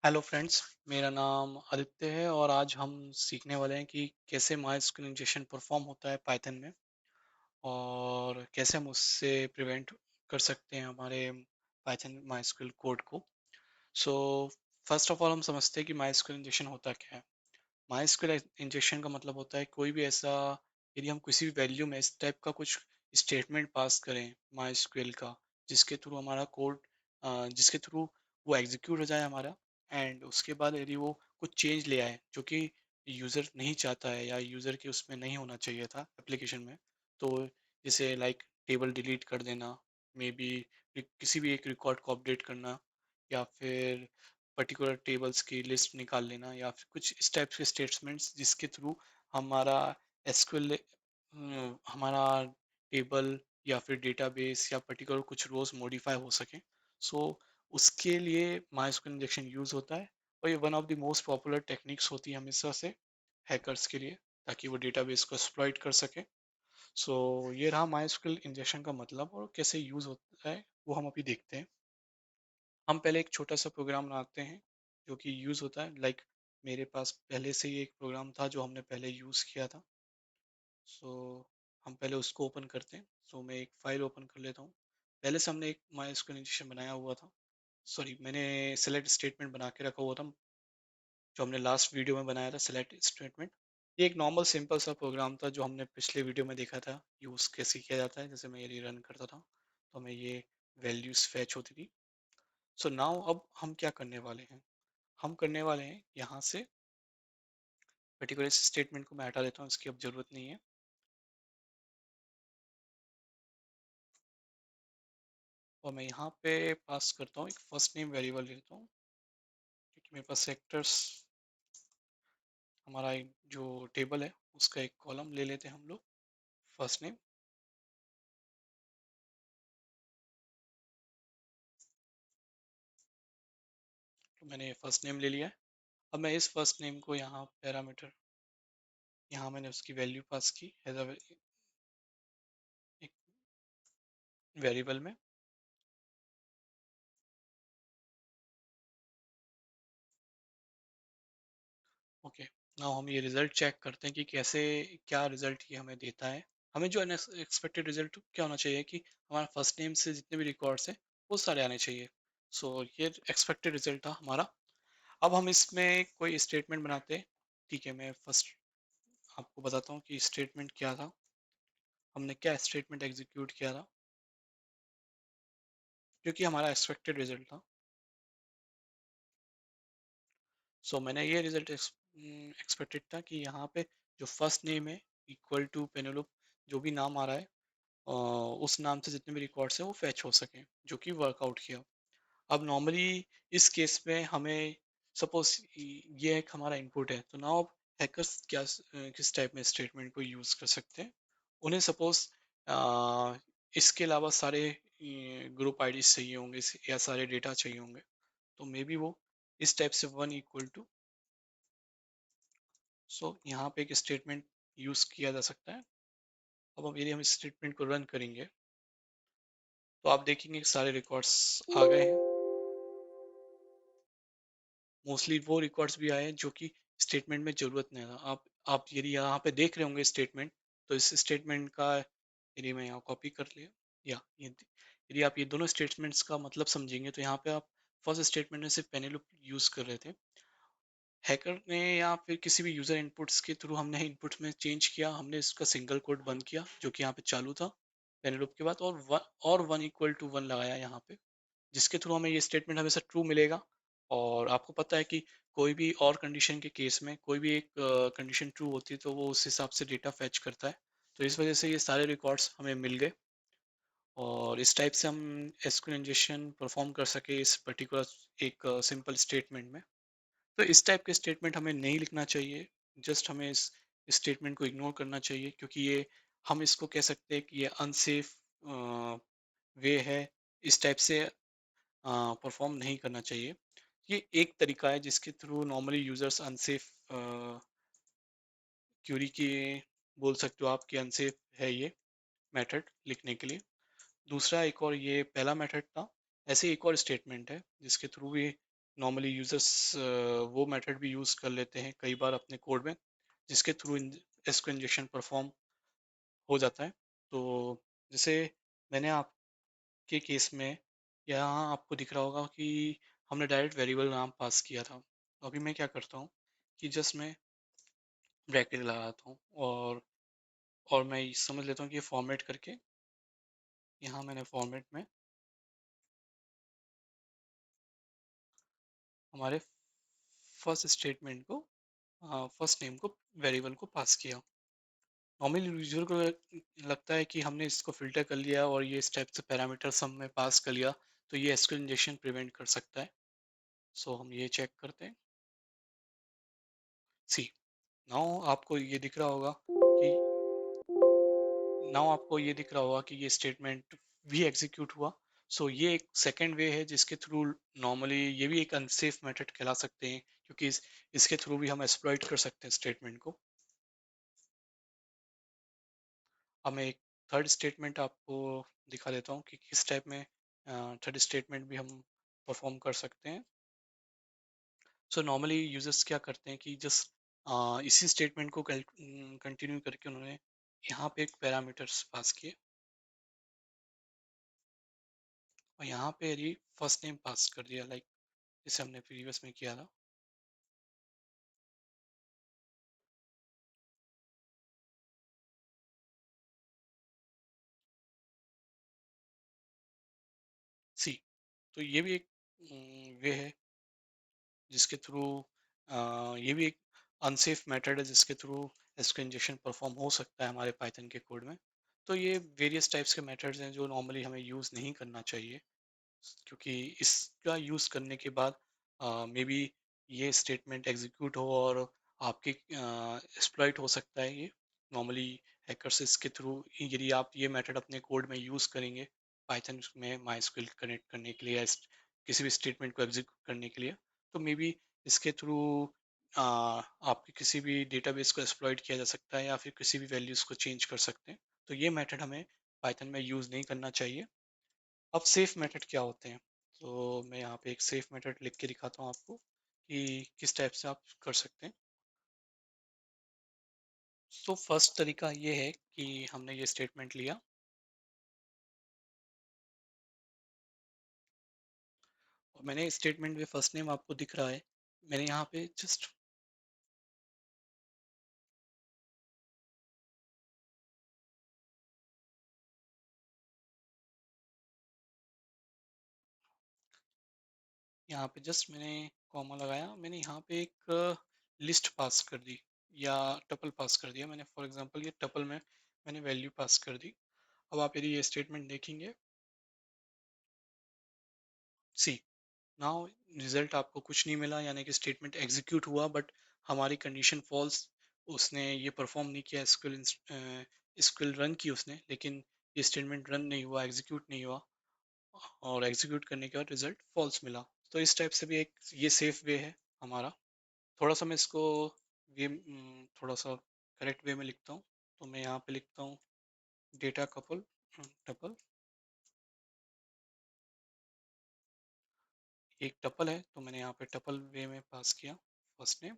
Hello friends, मेरा नाम आदित्य है और आज हम सीखने वाले हैं कि कैसे माइस्क्वेल इंजेक्शन परफॉर्म होता है पाइथन में और कैसे हम उससे प्रिवेंट कर सकते हैं हमारे पाइथन माइस्क्वेल कोड को। सो फर्स्ट ऑफ ऑल हम समझते हैं कि माइस्क्वेल इंजेक्शन होता क्या है। माइस्क्वेल इंजेक्शन का मतलब होता है कोई भी ऐसा, यदि हम किसी भी वैल्यू में इस टाइप का कुछ स्टेटमेंट पास करें माइस्क्वेल का, जिसके थ्रू हमारा कोड, जिसके थ्रू वो एग्जीक्यूट हो जाए हमारा, एंड उसके बाद यदि वो कुछ चेंज ले आए जो कि यूज़र नहीं चाहता है या यूज़र के उसमें नहीं होना चाहिए था एप्लीकेशन में, तो जैसे लाइक टेबल डिलीट कर देना, मे बी किसी भी एक रिकॉर्ड को अपडेट करना, या फिर पर्टिकुलर टेबल्स की लिस्ट निकाल लेना, या फिर कुछ इस टाइप के स्टेटमेंट्स जिसके थ्रू हमारा एसक्यूएल, हमारा टेबल या फिर डेटाबेस या पर्टिकुलर कुछ रोज मॉडिफाई हो सके। सो उसके लिए माइस्क्वेल इंजेक्शन यूज होता है और ये one of the most popular techniques होती है हमेशा से हैकर्स के लिए, ताकि वो डेटाबेस को एक्सप्लॉइट कर सके। सो ये रहा माइस्क्वेल इंजेक्शन का मतलब और कैसे यूज होता है, वो हम अभी देखते हैं। हम पहले एक छोटा सा प्रोग्राम बनाते हैं जो कि यूज़ होता है, लाइक मेरे पास पहले से ही एक प्रोग्राम था जो हमने पहले यूज़ किया था। सो हम पहले उसको ओपन करते हैं। सो मैं एक फ़ाइल ओपन कर लेता हूँ। पहले से हमने एक माइस्क्वेल इंजेक्शन बनाया हुआ था, सॉरी मैंने सेलेक्ट स्टेटमेंट बना के रखा हुआ था जो हमने लास्ट वीडियो में बनाया था, सेलेक्ट स्टेटमेंट। ये एक नॉर्मल सिंपल सा प्रोग्राम था जो हमने पिछले वीडियो में देखा था यूज़ कैसे किया जाता है। जैसे मैं ये रन करता था तो हमें ये वैल्यूज़ फैच होती थी। सो नाउ अब हम क्या करने वाले हैं, हम करने वाले हैं यहाँ से पर्टिकुलर स्टेटमेंट को मैं हटा देता हूँ, इसकी अब ज़रूरत नहीं है। और मैं यहाँ पे पास करता हूँ एक फर्स्ट नेम वेरिएबल लेता हूँ, क्योंकि मेरे पास सेक्टर्स, हमारा एक जो टेबल है उसका एक कॉलम ले लेते हैं हम लोग, फर्स्ट नेम। तो मैंने फर्स्ट नेम ले लिया है। अब मैं इस फर्स्ट नेम को यहाँ पैरामीटर, यहाँ मैंने उसकी वैल्यू पास की एज अ एक वेरिएबल में। ओके, नाउ हम ये रिजल्ट चेक करते हैं कि कैसे, क्या रिजल्ट ये हमें देता है। हमें जो अनएक्सपेक्टेड रिजल्ट क्या होना चाहिए कि हमारा फर्स्ट नेम से जितने भी रिकॉर्ड्स हैं वो सारे आने चाहिए। सो ये एक्सपेक्टेड रिजल्ट था हमारा। अब हम इसमें कोई स्टेटमेंट बनाते हैं। ठीक है, मैं फर्स्ट आपको बताता हूँ कि स्टेटमेंट क्या था, हमने क्या स्टेटमेंट एग्जीक्यूट किया था जो कि हमारा एक्सपेक्टेड रिजल्ट था। सो मैंने ये रिजल्ट एक्सपेक्टेड था कि यहाँ पे जो फर्स्ट नेम है इक्वल टू पेनेलोप, जो भी नाम आ रहा है उस नाम से जितने भी रिकॉर्ड्स हैं वो फैच हो सकें, जो कि वर्कआउट किया। अब नॉर्मली इस केस में हमें सपोज ये एक हमारा इनपुट है, तो नाउ हैकर्स क्या किस टाइप में स्टेटमेंट को यूज़ कर सकते हैं। उन्हें सपोज इसके अलावा सारे ग्रुप आईडीज चाहिए होंगे या सारे डेटा चाहिए होंगे, तो मे बी वो इस टाइप से वन इक्वल टू, सो यहाँ पे एक स्टेटमेंट यूज़ किया जा सकता है। अब हम यदि हम इस स्टेटमेंट को रन करेंगे तो आप देखेंगे कि सारे रिकॉर्ड्स आ गए हैं। मोस्टली वो रिकॉर्ड्स भी आए हैं जो कि स्टेटमेंट में ज़रूरत नहीं था। आप यदि यहाँ पे देख रहे होंगे स्टेटमेंट, तो इस स्टेटमेंट का यदि मैं यहाँ कॉपी कर लिया, या यदि आप ये दोनों स्टेटमेंट्स का मतलब समझेंगे, तो यहाँ पे आप फर्स्ट स्टेटमेंट में सिर्फ पेनेलुप यूज़ कर रहे थे। हैकर ने या फिर किसी भी यूज़र इनपुट्स के थ्रू हमने इनपुट्स में चेंज किया, हमने इसका सिंगल कोड बंद किया जो कि यहाँ पे चालू था पेनेलुप के बाद, और वन इक्वल टू वन लगाया यहाँ पे, जिसके थ्रू हमें ये स्टेटमेंट हमेशा ट्रू मिलेगा। और आपको पता है कि कोई भी और कंडीशन के केस में कोई भी एक कंडीशन ट्रू होती है तो वो उस हिसाब से डेटा फैच करता है। तो इस वजह से ये सारे रिकॉर्ड्स हमें मिल गए और इस टाइप से हम एसक्यूएल इंजेक्शन परफॉर्म कर सके इस पर्टिकुलर एक सिंपल स्टेटमेंट में। तो इस टाइप के स्टेटमेंट हमें नहीं लिखना चाहिए, जस्ट हमें इस स्टेटमेंट को इग्नोर करना चाहिए, क्योंकि ये, हम इसको कह सकते हैं कि ये अनसेफ वे है, इस टाइप से परफॉर्म नहीं करना चाहिए। ये एक तरीका है जिसके through normally users unsafe query की, बोल सकते हो आप कि अनसेफ है ये मेथड लिखने के लिए। दूसरा एक और, ये पहला मेथड था। ऐसे एक और स्टेटमेंट है जिसके थ्रू भी नॉर्मली यूजर्स वो मेथड भी यूज़ कर लेते हैं कई बार अपने कोड में, जिसके थ्रू एसक्यूएल इंजेक्शन परफॉर्म हो जाता है। तो जैसे मैंने आपके केस में यहाँ आपको दिख रहा होगा कि हमने डायरेक्ट वेरिएबल नाम पास किया था। तो अभी मैं क्या करता हूँ कि जस्ट मैं ब्रैकेट लगाता हूँ और मैं समझ लेता हूँ कि ये फॉर्मेट करके यहाँ मैंने फॉर्मेट में हमारे फर्स्ट स्टेटमेंट को फर्स्ट नेम को वेरिएबल को पास किया। नॉर्मली यूजर को लगता है कि हमने इसको फिल्टर कर लिया और ये स्टेप्स पैरामीटर्स हमने पास कर लिया, तो ये एसक्यूएल इंजेक्शन प्रिवेंट कर सकता है। सो हम ये चेक करते हैं। सी नाउ आपको ये दिख रहा होगा कि ये स्टेटमेंट भी एग्जीक्यूट हुआ। सो ये एक सेकेंड वे है जिसके थ्रू नॉर्मली ये भी एक अनसेफ मेथड कहला सकते हैं, क्योंकि इसके थ्रू भी हम एक्सप्लॉइट कर सकते हैं स्टेटमेंट को। अब मैं एक थर्ड स्टेटमेंट आपको दिखा देता हूँ कि किस टाइप में थर्ड स्टेटमेंट भी हम परफॉर्म कर सकते हैं। सो नॉर्मली यूजर्स क्या करते हैं कि जस्ट इसी स्टेटमेंट को कंटिन्यू करके उन्होंने यहाँ पे एक पैरामीटर्स पास किए और यहाँ पे यदि फर्स्ट नेम पास कर दिया, लाइक जैसे हमने प्रीवियस में किया था। सी तो ये भी एक वे है जिसके थ्रू ये भी एक अनसेफ मेथड है जिसके थ्रू एसक्यूएल इंजेक्शन परफॉर्म हो सकता है हमारे पाइथन के कोड में। तो ये वेरियस टाइप्स के मेथड्स हैं जो नॉर्मली हमें यूज़ नहीं करना चाहिए, क्योंकि इसका यूज़ करने के बाद मे बी ये स्टेटमेंट एग्जीक्यूट हो और आपके एक्सप्लॉइट हो सकता है ये। नॉर्मली हैकर्स इसके थ्रू, यदि आप ये मेथड अपने कोड में यूज़ करेंगे पाइथन में माइस्क्वेल कनेक्ट करने के लिए या किसी भी स्टेटमेंट को एग्जीक्यूट करने के लिए, तो मे बी इसके थ्रू आपके किसी भी डेटाबेस को एक्सप्लॉइट किया जा सकता है या फिर किसी भी वैल्यूज़ को चेंज कर सकते हैं। तो ये मेथड हमें पाइथन में यूज़ नहीं करना चाहिए। अब सेफ मेथड क्या होते हैं, तो मैं यहाँ पे एक सेफ मेथड लिख के दिखाता हूँ आपको कि किस टाइप से आप कर सकते हैं। सो फर्स्ट तरीका ये है कि हमने ये स्टेटमेंट लिया और मैंने स्टेटमेंट में फर्स्ट नेम आपको दिख रहा है, मैंने यहाँ पे जस्ट मैंने कॉमा लगाया, मैंने यहाँ पे एक लिस्ट पास कर दी या टपल पास कर दिया। मैंने फॉर एग्जांपल ये टपल में मैंने वैल्यू पास कर दी। अब आप यदि ये स्टेटमेंट देखेंगे, सी नाउ रिजल्ट आपको कुछ नहीं मिला, यानी कि स्टेटमेंट एग्जीक्यूट हुआ बट हमारी कंडीशन फॉल्स, उसने ये परफॉर्म नहीं किया, एसक्यूएल रन की उसने, लेकिन ये स्टेटमेंट रन नहीं हुआ, एग्जीक्यूट नहीं हुआ और एग्जीक्यूट करने के बाद रिजल्ट फॉल्स मिला। तो इस टाइप से भी एक ये सेफ वे है हमारा। थोड़ा सा मैं इसको थोड़ा सा करेक्ट वे में लिखता हूँ। तो मैं यहाँ पे लिखता हूँ डेटा कपल टपल, एक टपल है तो मैंने यहाँ पे टपल वे में पास किया फर्स्ट नेम।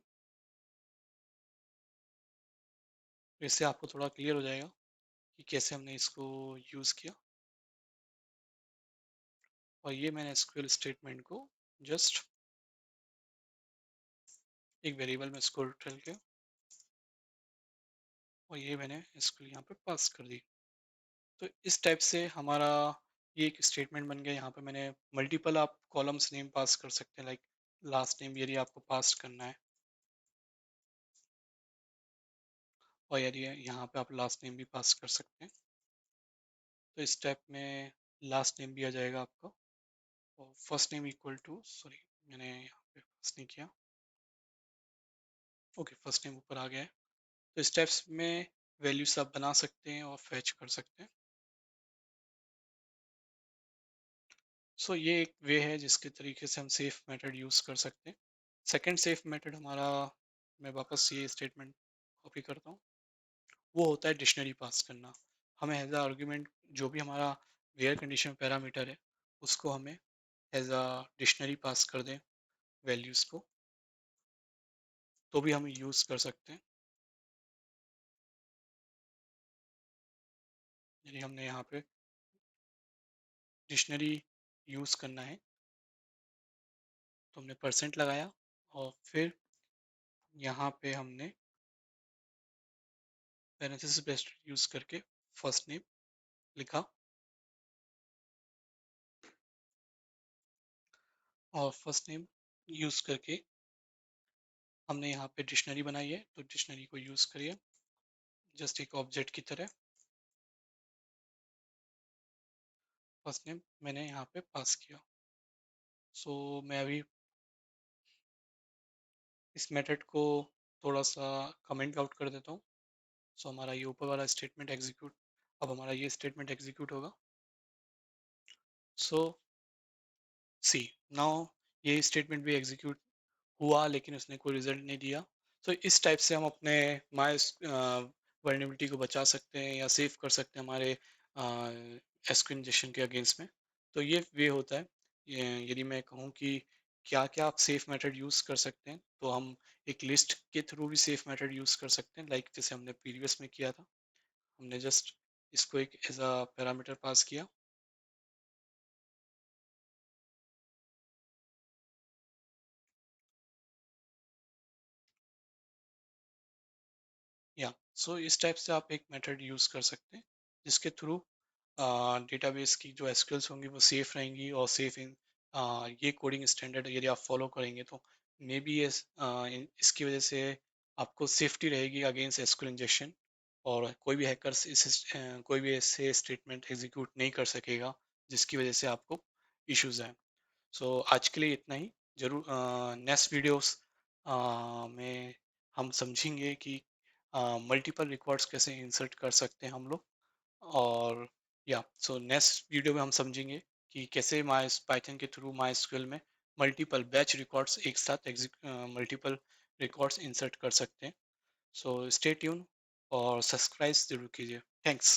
इससे आपको थोड़ा क्लियर हो जाएगा कि कैसे हमने इसको यूज़ किया। और ये मैंने एसक्यूएल स्टेटमेंट को जस्ट एक वेरिएबल में इसको रिटर्न किया और ये मैंने इसको यहाँ पे पास कर दी। तो इस टाइप से हमारा ये एक स्टेटमेंट बन गया। यहाँ पे मैंने मल्टीपल आप कॉलम्स नेम पास कर सकते हैं, लाइक लास्ट नेम यदि आपको पास करना है और यदि यहाँ पे आप लास्ट नेम भी पास कर सकते हैं, तो इस टाइप में लास्ट नेम भी आ जाएगा आपका और first name equal to, sorry मैंने यहाँ पे पास नहीं किया, ओके फर्स्ट नेम ऊपर आ गया है। तो इस टाइप्स में वैल्यूज आप बना सकते हैं और फैच कर सकते हैं। सो ये एक वे है जिसके तरीके से हम सेफ मेथड यूज़ कर सकते हैं। सेकंड सेफ मेथड हमारा, मैं वापस ये स्टेटमेंट कॉपी करता हूँ, वो होता है डिक्शनरी पास करना। हमें एज अ आर्ग्यूमेंट जो भी हमारा वेयर कंडीशन पैरामीटर है उसको हमें एज अ डिक्शनरी पास कर दें। वैल्यूज़ को, तो भी हम यूज़ कर सकते हैं। यदि हमने यहाँ पे डिक्शनरी यूज़ करना है तो हमने परसेंट लगाया और फिर यहाँ पे हमने पैरेंथेसिस ब्रेस्ट यूज़ करके फर्स्ट नेम लिखा और फर्स्ट नेम यूज़ करके हमने यहाँ पे डिक्शनरी बनाई है, तो डिक्शनरी को यूज़ करिए जस्ट एक ऑब्जेक्ट की तरह। फर्स्ट नेम मैंने यहाँ पे पास किया। सो मैं अभी इस मेथड को थोड़ा सा कमेंट आउट कर देता हूँ। सो हमारा ये ऊपर वाला स्टेटमेंट एग्जीक्यूट, अब हमारा ये स्टेटमेंट एग्जीक्यूट होगा। सो सी नाउ ये स्टेटमेंट भी एग्जीक्यूट हुआ लेकिन उसने कोई रिजल्ट नहीं दिया। तो इस टाइप से हम अपने माई वर्नेबिलिटी को बचा सकते हैं या सेव कर सकते हैं हमारे एसक्यू इंजेक्शन के अगेंस्ट में। तो ये वे होता है। यदि मैं कहूँ कि क्या क्या आप सेफ मेथड यूज़ कर सकते हैं, तो हम एक लिस्ट के थ्रू भी सेफ मेथड यूज़ कर सकते हैं, लाइक जैसे हमने प्रीवियस में किया था। हमने जस्ट इसको एक एज अ पैरामीटर पास किया। या सो इस टाइप से आप एक मेथड यूज़ कर सकते हैं जिसके थ्रू डेटाबेस की जो एसक्यूएल्स होंगी वो सेफ रहेंगी और सेफ इन ये कोडिंग स्टैंडर्ड यदि आप फॉलो करेंगे तो मे बी इसकी वजह से आपको सेफ्टी रहेगी अगेंस्ट एसक्यूएल इंजेक्शन, और कोई भी हैकर कोई भी ऐसे स्टेटमेंट एग्जीक्यूट नहीं कर सकेगा जिसकी वजह से आपको इश्यूज आए। सो आज के लिए इतना ही। जरूर नेक्स्ट वीडियोस में हम समझेंगे कि मल्टीपल रिकॉर्ड्स कैसे इंसर्ट कर सकते हैं हम लोग। और या सो नेक्स्ट वीडियो में हम समझेंगे कि कैसे माई पाइथन के थ्रू माई एसक्यूएल में मल्टीपल बैच रिकॉर्ड्स एक साथ मल्टीपल रिकॉर्ड्स इंसर्ट कर सकते हैं। सो स्टे ट्यून और सब्सक्राइब जरूर कीजिए। थैंक्स।